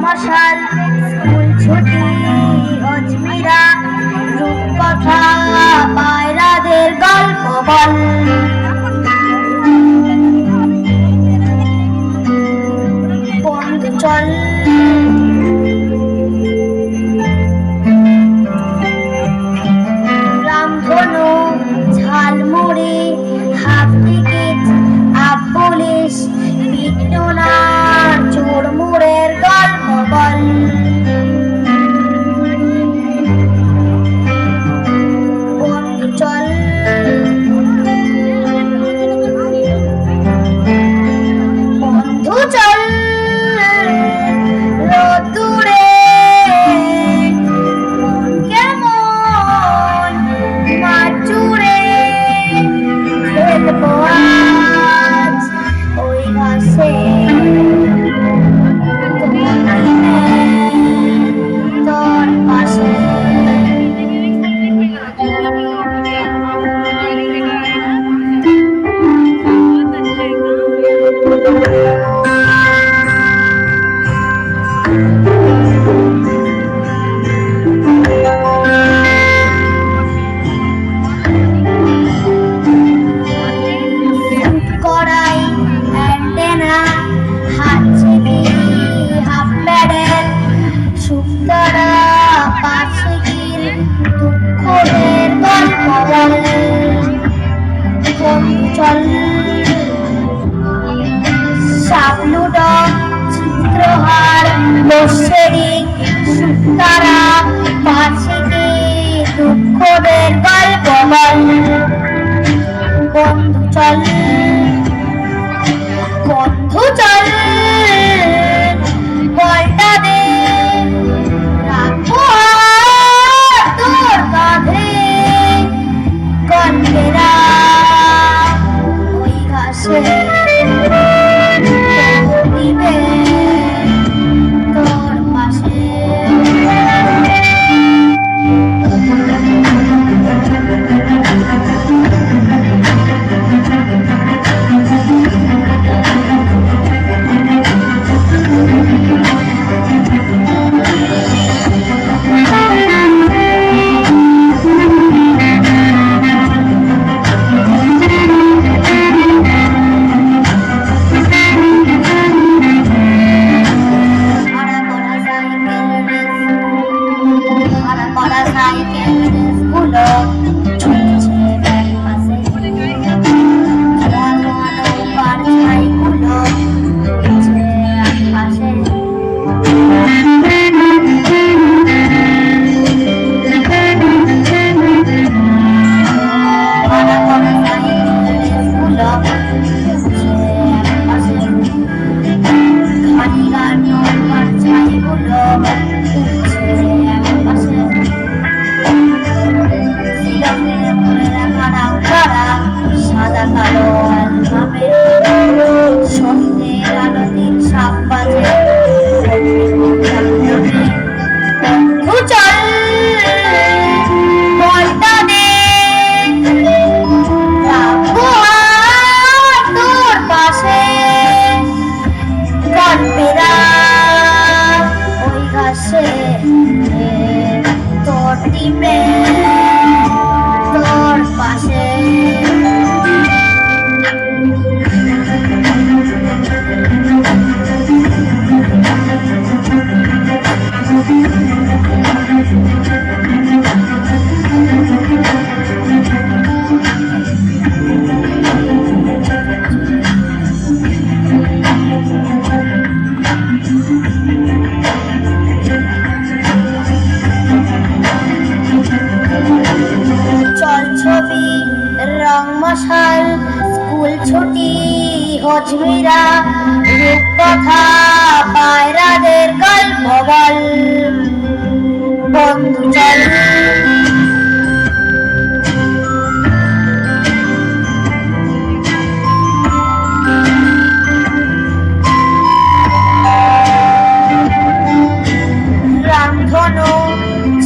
মশাল স্কুল ছুটি অজমিরা রূপকথা পায়রাদের গল্প বল বন্ধু চল রামধনু ঝালমুড়ি হাফ টিকিট আপ পুলিশ বিট্টুনার চোরমুড়ের গল্প বল বন্ধু চল বন্ধু চল রোদ্দুরে মন কেমন মাঠ জুড়ে খেলবো আজ ওই ঘাসে তোর পাশে কড়াই অ্যান্টেনা হাত চিনি হাফ প্যাডেল শুক্তারা পাশে গিল দুঃখের গল্প বল চল শাবলুডো চিত্রহার লোডশেডিং শুক্তারা পাশে গিল দুঃখের গল্প বল বন্ধু চল বন্ধু চল বলটা দে রাখবো তোর কাঁধে গল্পেরা ওই ঘাসে দিবে তোর পাশে তোর টিমে তোর পাশে ছবি রং মশাল স্কুল ছুটি অজমিরা রূপকথা পায়রাদের গল্প বল বন্ধু চল রামধনু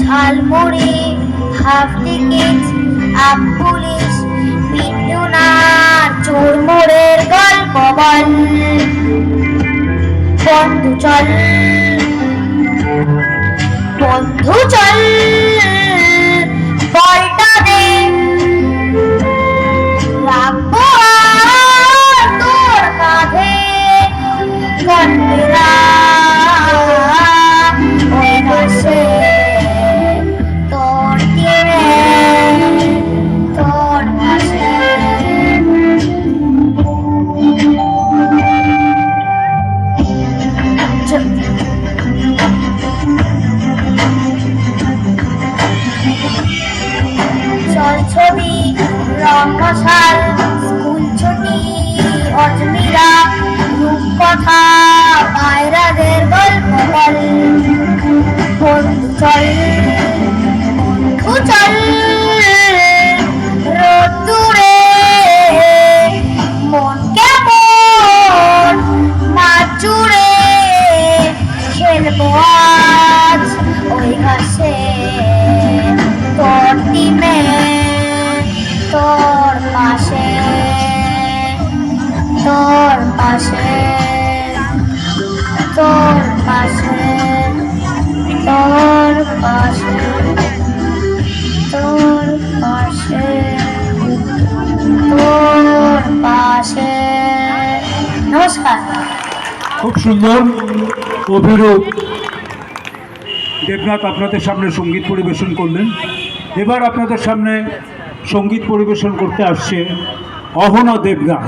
ঝালমুড়ি হাফ টিকিট আপ পুলিশ বিট্টুনার চোরমুড়ের গল্প বল বন্ধু চল বন্ধু চল বলটা দে, রাখবো আর তোর কাঁধে ঘন্টেরা ওই ঘাসে তোর তীরে তোর পাশে। চল ছবি রঙ্গশাল, স্কুল ছুটি অজমিরা, রূপকথা পায়রাদের গল্প বল। বন্ধু চল বন্ধু চল রোদ্দুরে, মন কেমন মাছ জুড়ে, খেলবো আজ ওই ঘাসে তোর টিমে তোর পাশে তোর পাশে তোর পাশে তোর পাশে তোর পাশে তোর পাশে। নমস্কার। খুব সুন্দর অভিরূপ দেবনাথ আপনাদের সামনে সঙ্গীত পরিবেশন করলেন। এবার আপনাদের সামনে সঙ্গীত পরিবেশন করতে আসছে অহনা দেবনাথ।